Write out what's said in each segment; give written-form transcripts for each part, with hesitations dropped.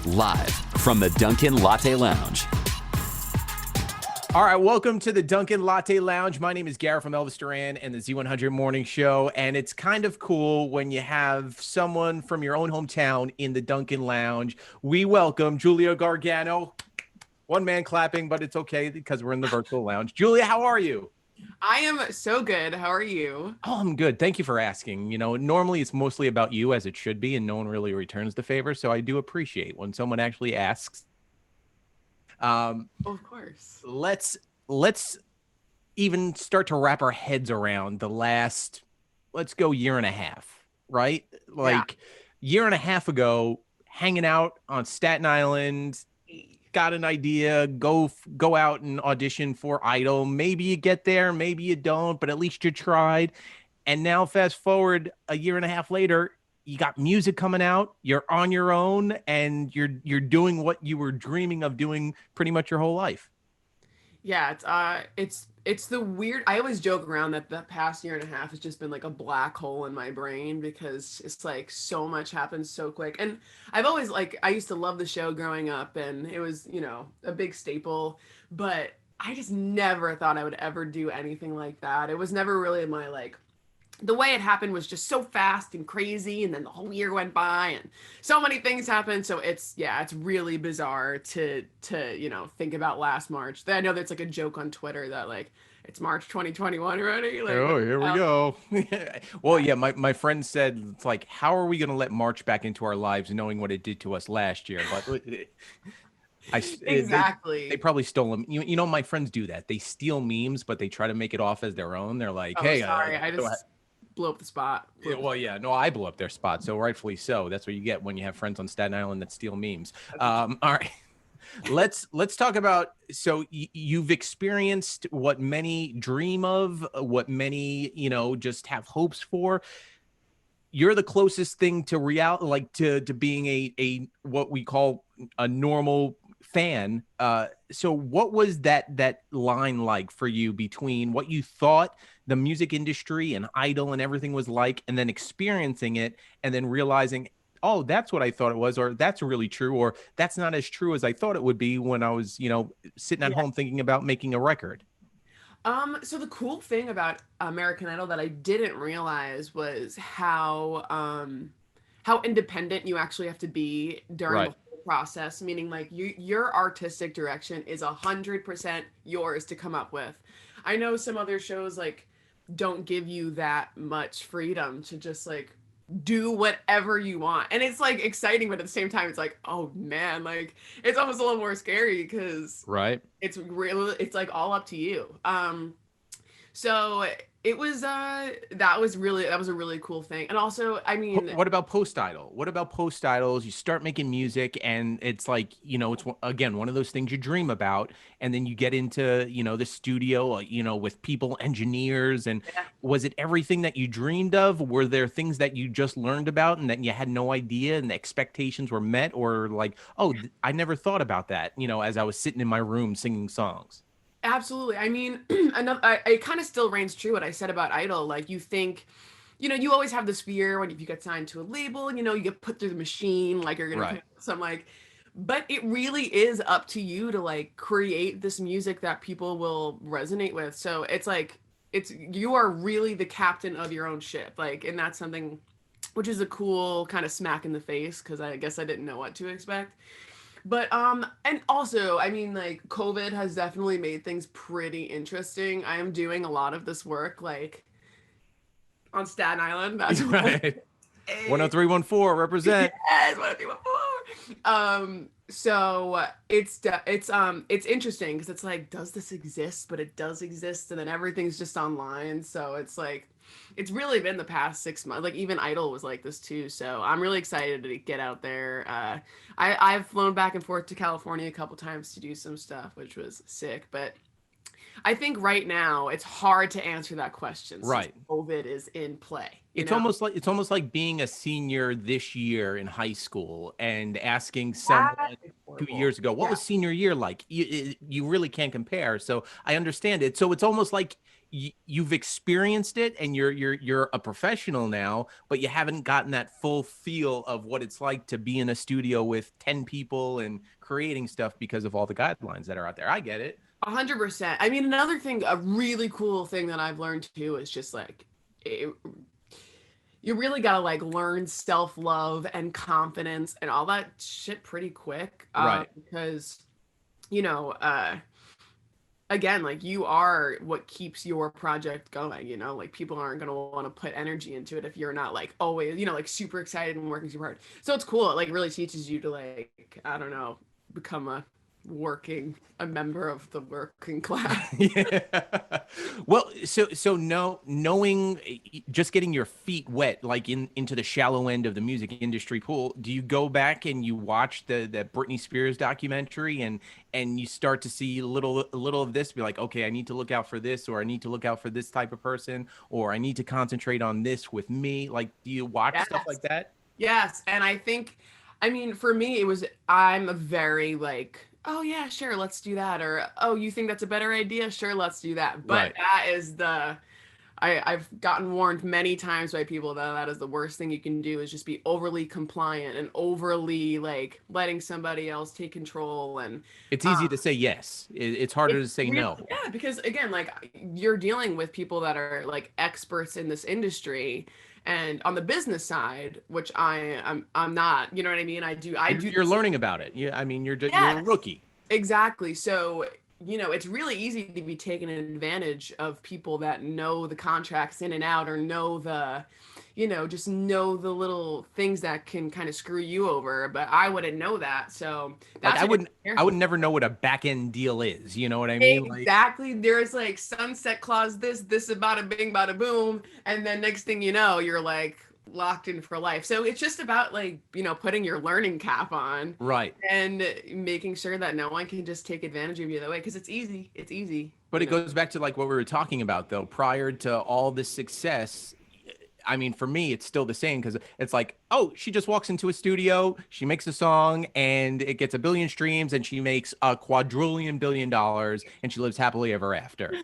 live from the Dunkin Latte Lounge. All right, welcome to the Dunkin Latte Lounge. My name is Garrett from Elvis Duran and the Z100 Morning Show, and it's kind of cool when you have someone from your own hometown in the Dunkin Lounge. We welcome Julia Gargano. One man clapping, but it's okay because we're in the virtual lounge. Julia, how are you? I am so good. How are you? Oh, I'm good. Thank you for asking. You know, normally it's mostly about you, as it should be, and no one really returns the favor, so I do appreciate when someone actually asks. Of course. Let's even start to wrap our heads around the last, let's go year and a half, right? Like year and a half ago, hanging out on Staten Island, got an idea, go out and audition for Idol. Maybe you get there, maybe you don't, but at least you tried. And now fast forward a year and a half later, you got music coming out, you're on your own, and you're doing what you were dreaming of doing pretty much your whole life. Yeah, it's the weird. I always joke around that the past year and a half has just been like a black hole in my brain because it's like so much happens so quick. And I've always I used to love the show growing up, and it was, a big staple, but I just never thought I would ever do anything like that. It was never really my the way it happened was just so fast and crazy, and then the whole year went by and so many things happened. So it's really bizarre to think about last March. I know that's like a joke on Twitter that it's March 2021 already. Oh, here we go. Well, yeah, my friend said, it's like, how are we going to let March back into our lives knowing what it did to us last year? But exactly. They probably stole them. You know, my friends do that. They steal memes, but they try to make it off as their own. They're like, hey, sorry, I just blew up the spot. I blew up their spot, so rightfully so. That's what you get when you have friends on Staten Island that steal memes. All right, let's talk about. So you've experienced what many dream of, what many just have hopes for. You're the closest thing to reality, like to being a what we call a normal fan. So what was that line like for you between what you thought the music industry and Idol and everything was like, and then experiencing it and then realizing, oh, that's what I thought it was, or that's really true, or that's not as true as I thought it would be when I was, sitting at home thinking about making a record? So the cool thing about American Idol that I didn't realize was how independent you actually have to be during the whole process. Meaning, your artistic direction is 100% yours to come up with. I know some other shows don't give you that much freedom to just do whatever you want, and it's exciting, but at the same time it's oh man, it's almost a little more scary because it's really all up to you. So it was that was a really cool thing. And also, I mean, what about post Idol? What about post Idols? You start making music and it's it's again one of those things you dream about, and then you get into the studio with people, engineers, and was it everything that you dreamed of? Were there things that you just learned about and that you had no idea and the expectations were met, or I never thought about that as I was sitting in my room singing songs? Absolutely. I mean, it kind of still reigns true what I said about Idol. You think, you always have this fear when if you get signed to a label, you get put through the machine, you're gonna put some but it really is up to you to create this music that people will resonate with. So it's you are really the captain of your own ship, and that's something which is a cool kind of smack in the face because I guess I didn't know what to expect. But and also, I mean, COVID has definitely made things pretty interesting. I am doing a lot of this work on Staten Island. That's right. 10314 represent. Yes, 10314. So it's interesting because it's does this exist? But it does exist, and then everything's just online. So it's really been the past 6 months. Even Idol was like this too. So I'm really excited to get out there. I've flown back and forth to California a couple times to do some stuff, which was sick. But I think right now it's hard to answer that question. Since COVID is in play. It's almost like being a senior this year in high school and asking someone 2 years ago, what was senior year like? You really can't compare. So I understand it. So it's almost like you've experienced it and you're a professional now, but you haven't gotten that full feel of what it's like to be in a studio with 10 people and creating stuff because of all the guidelines that are out there. I get it. 100%. I mean, another thing, a really cool thing that I've learned too is just like you really gotta like learn self-love and confidence and all that shit pretty quick. Right. Because, you know, again, like you are what keeps your project going, you know, like people aren't going to want to put energy into it if you're not like always, you know, like super excited and working super hard. So it's cool. It like really teaches you to like, I don't know, become a member of the working class. Yeah. Well, so no, knowing, just getting your feet wet, like into the shallow end of the music industry pool, do you go back and you watch the Britney Spears documentary and you start to see a little of this, be like, okay, I need to look out for this, or I need to look out for this type of person, or I need to concentrate on this with me? Like, do you watch stuff like that? Yes. And I mean, for me, I'm a very like, oh yeah, sure, let's do that. Or, oh, you think that's a better idea? Sure, let's do that. But Right. that is I've gotten warned many times by people that is the worst thing you can do, is just be overly compliant and overly like letting somebody else take control. And It's easy to say yes. It's harder to say no. Yeah, because again, like you're dealing with people that are like experts in this industry. And on the business side, which I'm not, you know what I mean? I do. You're learning about it. Yeah, I mean, you're a rookie. Exactly. So, you know, it's really easy to be taken advantage of people that know the contracts in and out, or know just know the little things that can kind of screw you over. But I wouldn't know that. So Like, I would never know what a back end deal is. You know what I mean? Exactly. There's like sunset clause, this bada bing, bada boom. And then next thing you know, you're like locked in for life. So it's just about like, you know, putting your learning cap on. Right. And making sure that no one can just take advantage of you that way. Because it's easy. It's easy. But it goes back to like what we were talking about, though. Prior to all this success, I mean, for me, it's still the same, because it's like, oh, she just walks into a studio, she makes a song, and it gets 1 billion streams, and she makes a $250 billion, and she lives happily ever after.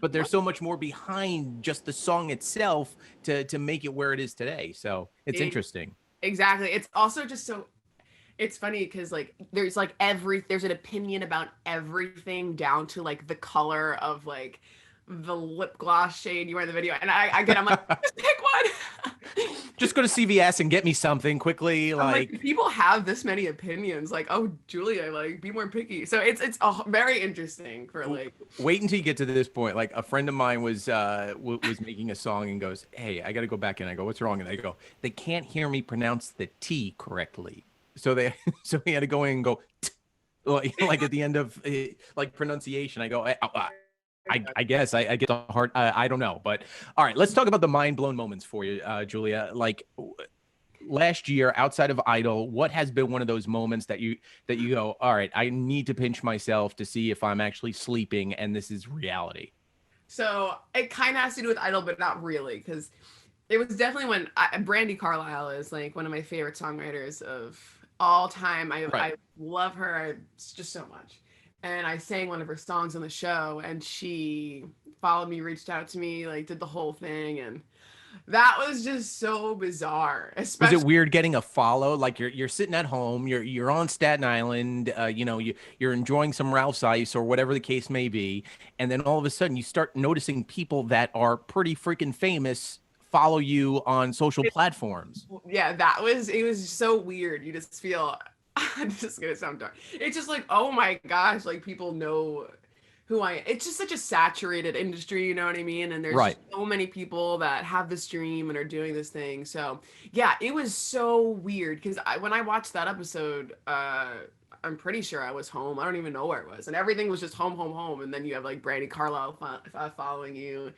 But there's so much more behind just the song itself to make it where it is today. So it's interesting. Exactly. It's also just so, it's funny because like there's an opinion about everything, down to like the color of like the lip gloss shade you wear in the video. And I'm like, just pick one. Just go to CVS and get me something quickly. Like people have this many opinions. Like, oh, Julia, like be more picky. So it's very interesting for like. Wait until you get to this point. Like a friend of mine was making a song and goes, "Hey, I got to go back in." I go, "What's wrong?" And I go, "They can't hear me pronounce the T correctly." So he had to go in and go like at the end of like pronunciation. I go, I guess I get the heart. I don't know, but all right, let's talk about the mind blown moments for you, Julia. Like last year, outside of Idol, what has been one of those moments that you go, all right, I need to pinch myself to see if I'm actually sleeping and this is reality? So it kind of has to do with Idol, but not really, because it was definitely when Brandi Carlile is like one of my favorite songwriters of all time. I love her just so much. And I sang one of her songs on the show, and she followed me, reached out to me, like did the whole thing. And that was just so bizarre. Especially, was it weird getting a follow? Like you're sitting at home, you're on Staten Island, you're enjoying some Ralph's Ice or whatever the case may be. And then all of a sudden you start noticing people that are pretty freaking famous follow you on social platforms. Yeah, it was so weird. You just feel, I'm just gonna sound dark. It's just like, oh my gosh, like people know who it's just such a saturated industry, you know what I mean? And there's so many people that have this dream and are doing this thing. So yeah, it was so weird because when I watched that episode, I'm pretty sure I was home. I don't even know where it was. And everything was just home. And then you have like Brandi Carlile following you.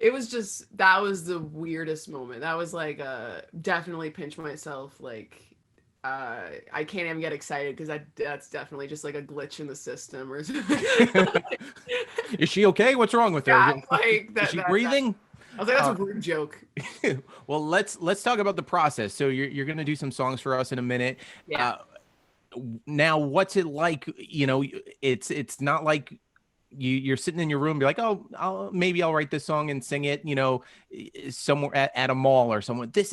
It was just, that was the weirdest moment. That was like, definitely pinch myself. Like, I can't even get excited because that's definitely just like a glitch in the system or something. Is she okay? What's wrong with her? Yeah, like Is she breathing? I was like, that's a weird joke. Well, let's talk about the process. So you're gonna do some songs for us in a minute. Yeah. Now, what's it like? You know, it's not like you're sitting in your room, be like, oh, maybe I'll write this song and sing it, somewhere at a mall or somewhere. This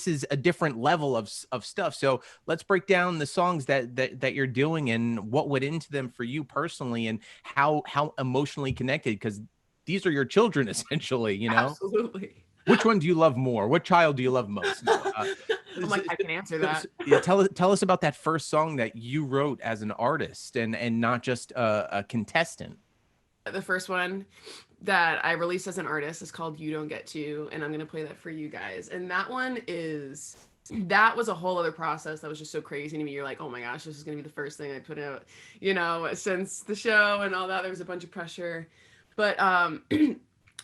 is a different level of stuff. So let's break down the songs that you're doing and what went into them for you personally, and how emotionally connected, because these are your children essentially, Absolutely. Which one do you love more? What child do you love most? No, I'm like, I can answer that. yeah, tell us about that first song that you wrote as an artist and not just a contestant. The first one that I released as an artist is called You Don't Get To, and I'm going to play that for you guys. And that was a whole other process that was just so crazy to me. You're like, oh my gosh, this is going to be the first thing I put out, since the show and all that. There was a bunch of pressure. But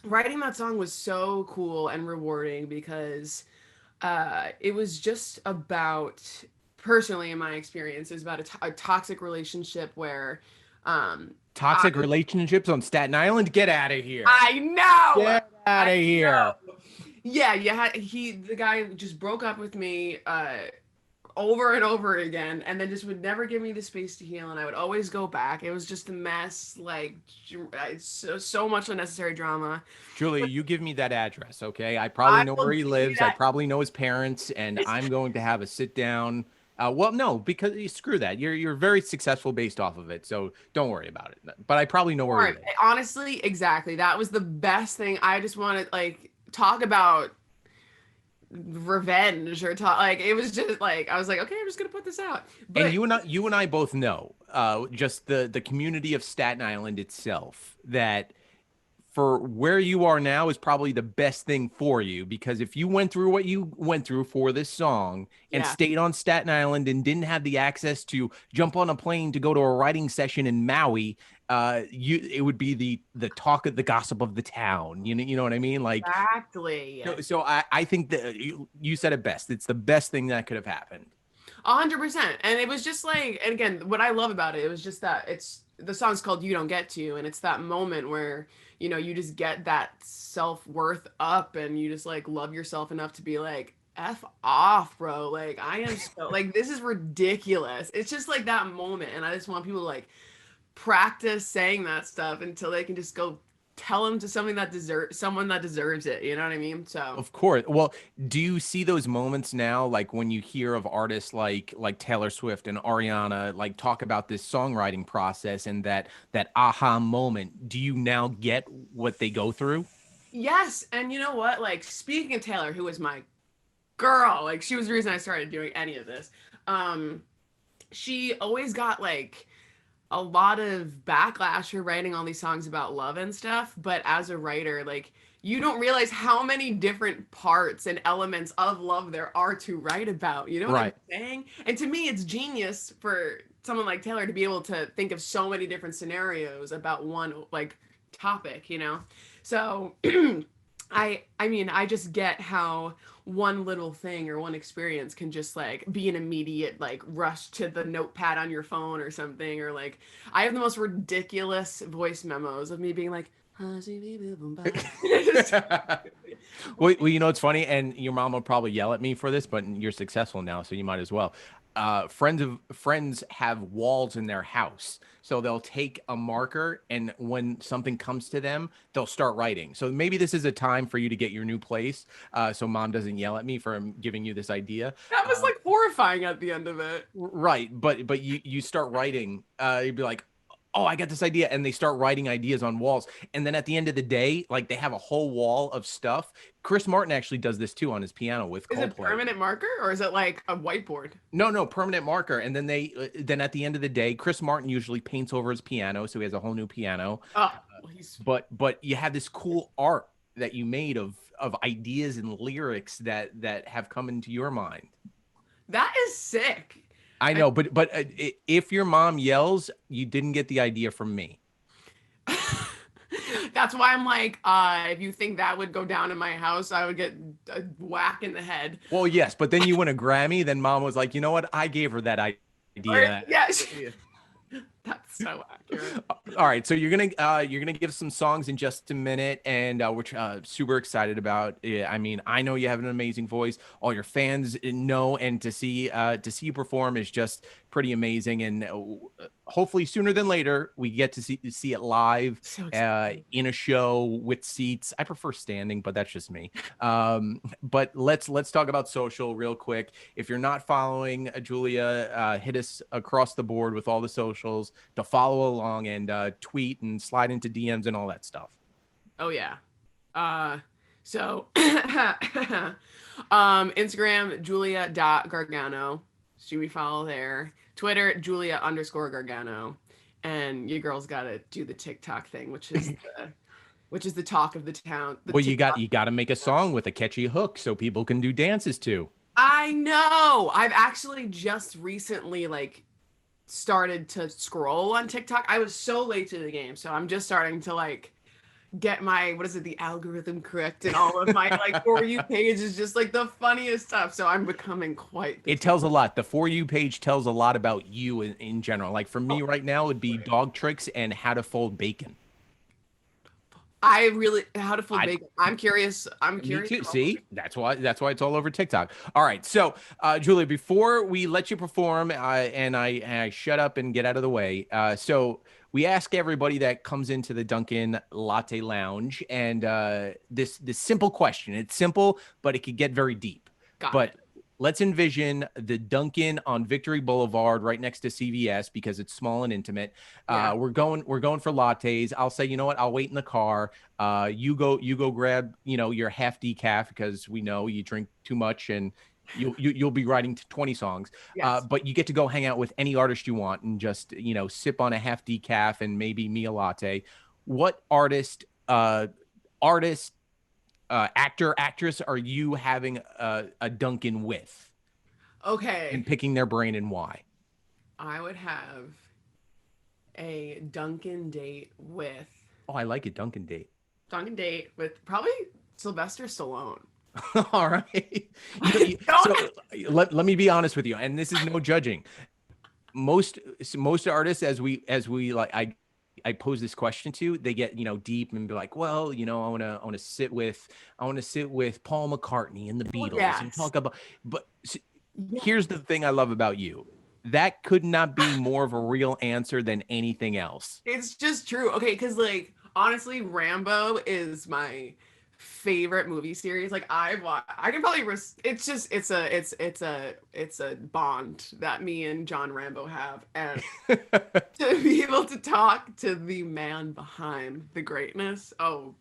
writing that song was so cool and rewarding because it was just about, personally in my experience, it was about a toxic relationship where toxic relationships on Staten Island. Get out of here. I know. Get out of here. Know. Yeah, the guy just broke up with me over and over again, and then just would never give me the space to heal, and I would always go back. It was just a mess, like so much unnecessary drama. Julia, you give me that address, okay? I probably know where he lives. I probably know his parents, and I'm going to have a sit down. Well, no, because screw that. You're very successful based off of it, so don't worry about it. But I probably know where he lives. Honestly, exactly. That was the best thing. I just wanted talk about revenge or talk, it was just I was like, okay, I'm just gonna put this out. But and you and I both know just the community of Staten Island itself, that for where you are now is probably the best thing for you, because if you went through what you went through for this song and stayed on Staten Island and didn't have the access to jump on a plane to go to a writing session in Maui, it would be the talk of the gossip of the town. You know what I mean? Exactly. So I think that you said it best. It's the best thing that could have happened. 100%. And it was just and again, what I love about it was just that the song's called You Don't Get To, and it's that moment where you just get that self-worth up, and you just love yourself enough to be like, F off, bro. I am so this is ridiculous. It's just that moment, and I just want people to practice saying that stuff until they can just go tell them to someone that deserves it. You know what I mean? So of course. Well, do you see those moments now, when you hear of artists like Taylor Swift and Ariana talk about this songwriting process and that aha moment? Do you now get what they go through? Yes. And you know what? Speaking of Taylor, who was my girl, she was the reason I started doing any of this. She always got a lot of backlash for writing all these songs about love and stuff, but as a writer, you don't realize how many different parts and elements of love there are to write about. You know what I'm saying? And to me, it's genius for someone like Taylor to be able to think of so many different scenarios about one topic, So I mean, I just get how one little thing or one experience can just be an immediate rush to the notepad on your phone or something, or I have the most ridiculous voice memos of me being like, well, it's funny, and your mom will probably yell at me for this, but you're successful now, so you might as well. Friends have walls in their house, so they'll take a marker, and when something comes to them, they'll start writing. So maybe this is a time for you to get your new place, so mom doesn't yell at me for giving you this idea. That was horrifying at the end of it. Right, but you start writing. You'd be like, oh, I got this idea. And they start writing ideas on walls. And then at the end of the day, they have a whole wall of stuff. Chris Martin actually does this too on his piano with Coldplay. Is it permanent marker, or is it a whiteboard? No, permanent marker. And then then at the end of the day, Chris Martin usually paints over his piano. So he has a whole new piano. Oh, but you have this cool art that you made of ideas and lyrics that have come into your mind. That is sick. I know, but if your mom yells, you didn't get the idea from me. That's why I'm if you think that would go down in my house, I would get a whack in the head. Well, yes, but then you win a Grammy. Then mom was like, you know what? I gave her that idea. Yes. That's so accurate. All right, so you're gonna give some songs in just a minute, and we're super excited about it. I mean, I know you have an amazing voice. All your fans know, and to see you perform is just pretty pretty amazing. And hopefully sooner than later, we get to see it live in a show with seats. I prefer standing, but that's just me. But let's talk about social real quick. If you're not following Julia, hit us across the board with all the socials to follow along and tweet and slide into DMs and all that stuff. Oh yeah. So Instagram, Julia.Gargano. Should we follow there? Twitter, Julia_Gargano. And your girl's gotta do the TikTok thing, which is the talk of the town. Well, you got to make a song with a catchy hook so people can do dances too. I know. I've actually just recently started to scroll on TikTok. I was so late to the game, so I'm just starting to get my the algorithm correct, and all of my For You page is just the funniest stuff. So I'm becoming quite. It tells a lot. The For You page tells a lot about you in general. Like for me right now, it would be dog tricks and how to fold bacon. How to fold bacon. I'm curious. Me too. See, that's why it's all over TikTok. All right. So, Julia, before we let you perform, and I shut up and get out of the way. So we ask everybody that comes into the Dunkin Latte Lounge, and this simple question. It's simple, but it could get very deep. Got it. Let's envision the Dunkin on Victory Boulevard right next to CVS because it's small and intimate. Yeah. We're going for lattes. I'll say, you know what? I'll wait in the car. You go grab, your half decaf because we know you drink too much and you'll be writing 20 songs. Yes. But you get to go hang out with any artist you want and just, sip on a half decaf and maybe me a latte. What artist, actor, actress are you having a Dunkin with? Okay. And picking their brain and why? I would have a Dunkin date with. Oh, I like a Dunkin date. Dunkin date with probably Sylvester Stallone. All right. So let me be honest with you, and this is no judging. Most artists, as we I pose this question to, they get deep and be like, well, I want to sit with Paul McCartney and the Beatles and talk about. But here's the thing I love about you. That could not be more of a real answer than anything else. It's just true. Okay, because honestly, Rambo is my favorite movie series. I can probably it's a bond that me and John Rambo have, and to be able to talk to the man behind the greatness. You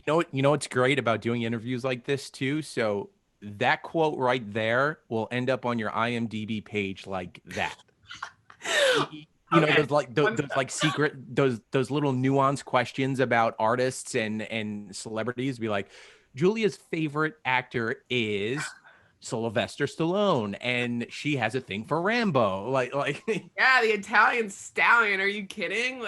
know what's great about doing interviews like this too? So that quote right there will end up on your IMDb page like that. Those secret, those little nuanced questions about artists and celebrities. Be like, Julia's favorite actor is Sylvester Stallone, and she has a thing for Rambo. Yeah, the Italian stallion. Are you kidding?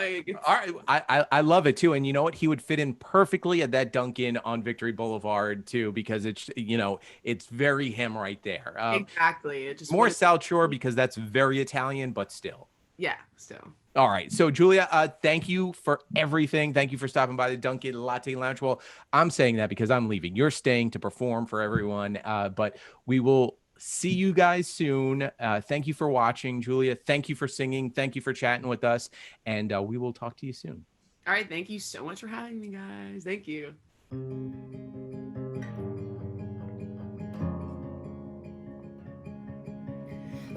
All right, I love it too. And you know what? He would fit in perfectly at that Dunkin on Victory Boulevard too, because it's it's very him right there. Exactly. It just more South Shore because that's very Italian, but still. Yeah, still. All right. So, Julia, thank you for everything. Thank you for stopping by the Dunkin Latte Lounge. Well, I'm saying that because I'm leaving. You're staying to perform for everyone. But we will see you guys soon. Thank you for watching, Julia. Thank you for singing. Thank you for chatting with us. And we will talk to you soon. All right. Thank you so much for having me, guys. Thank you.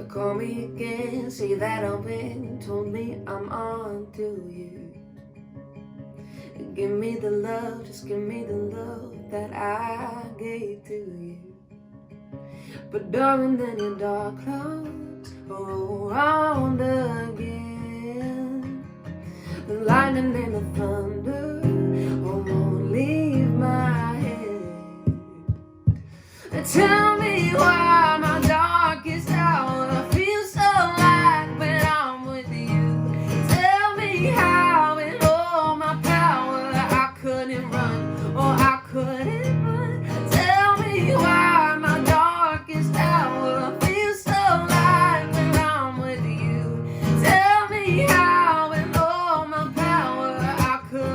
Call me again, say that I'm in, told me I'm on to you. Give me the love, just give me the love that I gave to you. But darling, then your dark clouds roll around again. The lightning and the thunder won't leave my head. Tell me why my darkest hour I could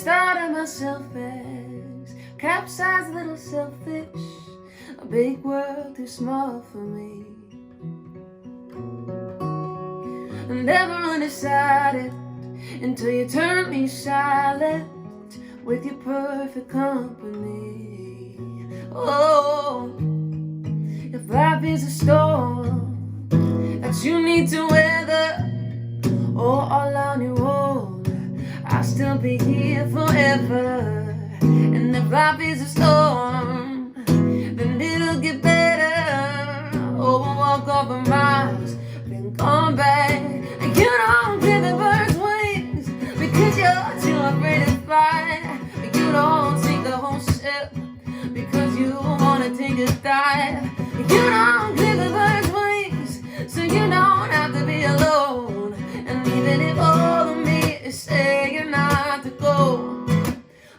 just thought of myself as capsized little selfish, a big world too small for me. I never undecided until you turned me silent with your perfect company. Oh, if life is a storm that you need to weather, or all on your own, I'll still be here forever. And if life is a storm, then it'll get better. Oh, we'll walk over miles, then come back. And you don't give the birds wings because you're too afraid to fly. You don't take the whole ship because you wanna take a dive. You don't give the birds wings so you don't have to be alone. And even if all of me is saying not to go,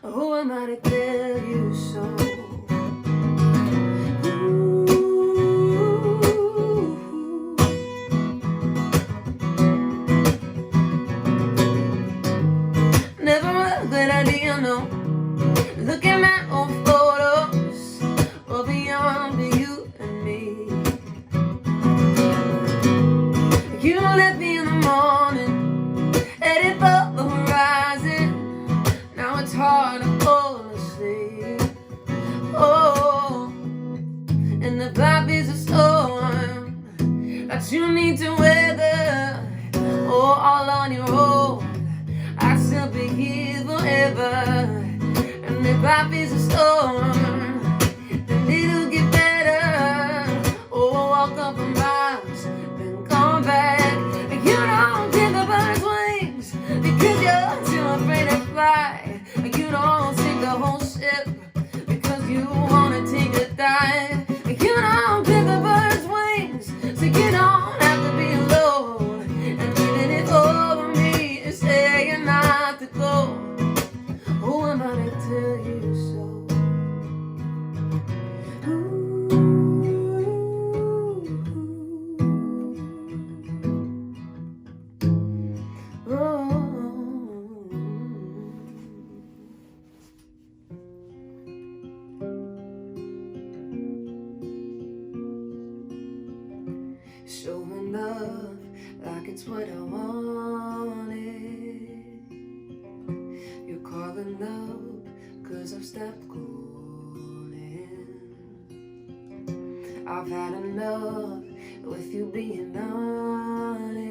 who am I to tell you so? Never a good idea, no. Looking at old photos of beyond you and me. You left me in the morning, headed for the horizon. Now it's hard to fall asleep. Oh, and the life is a storm that you need to weather, oh, all on your own. I'll still be here forever. And if life is a storm, then it'll get better. Oh, walk up for miles, then come back. And you don't give the birds wings because you're too afraid to fly. And you don't sink the whole ship because you wanna take a dive. And you don't give the birds wings so you don't have to be alone. And even if over me is saying not to go, who am I to tell you so? Showing up like it's what I wanted. You're calling up 'cause I've stopped calling. I've had enough with you being honest.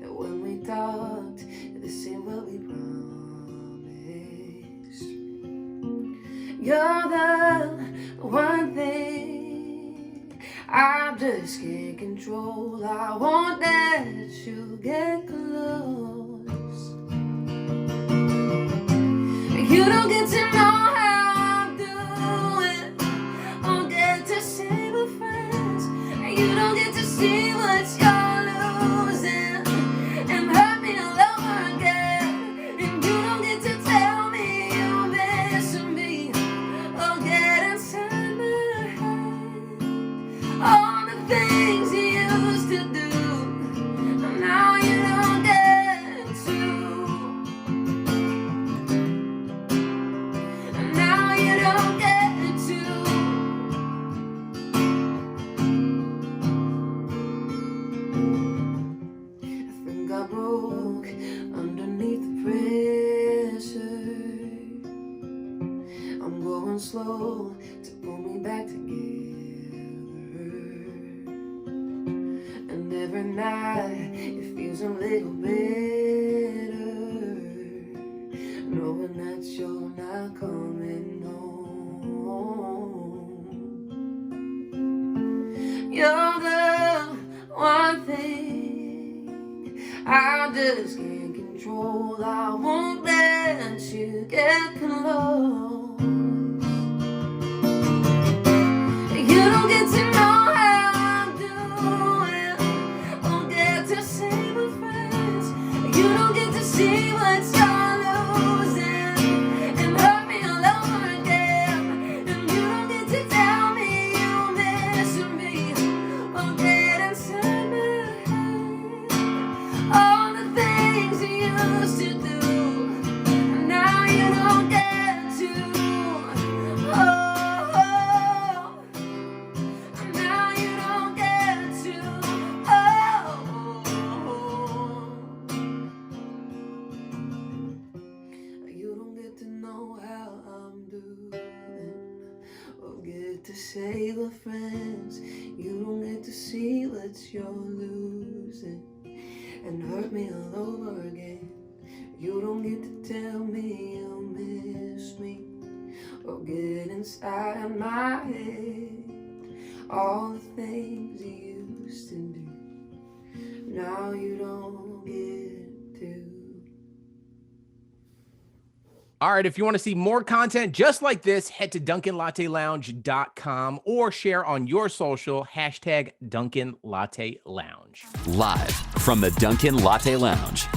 That when we talked, this ain't what we promised. You're the one thing I just can't control. I won't let you get close. You don't get to know how I'm doing, don't get to say we're friends. You don't get to see what you're losing and hurt me all over again. And you don't get to tell me you're missing me or get inside my head. All the things you used to do, now you don't get to. Now you don't get to. I think I broke underneath the pressure. I'm going slow to pull me back together. And every night it feels a little better, knowing that you're not coming home. You're the one thing I just can't control. I won't let you get close. You don't get to know how I'm doing, don't get to say we're friends. You don't get to see what you're losing and hurt me all over again. And you don't get to tell me you're missing me or get inside my head. All the things you used to do, say we're friends. You don't get to see what you're losing and hurt me all over again. You don't get to tell me you miss me or get inside my head. All the things you used to do, now you don't get to. All right, if you want to see more content just like this, head to DunkinLatteLounge.com or share on your social, #Dunkin Latte Lounge. Live from the Dunkin Latte Lounge.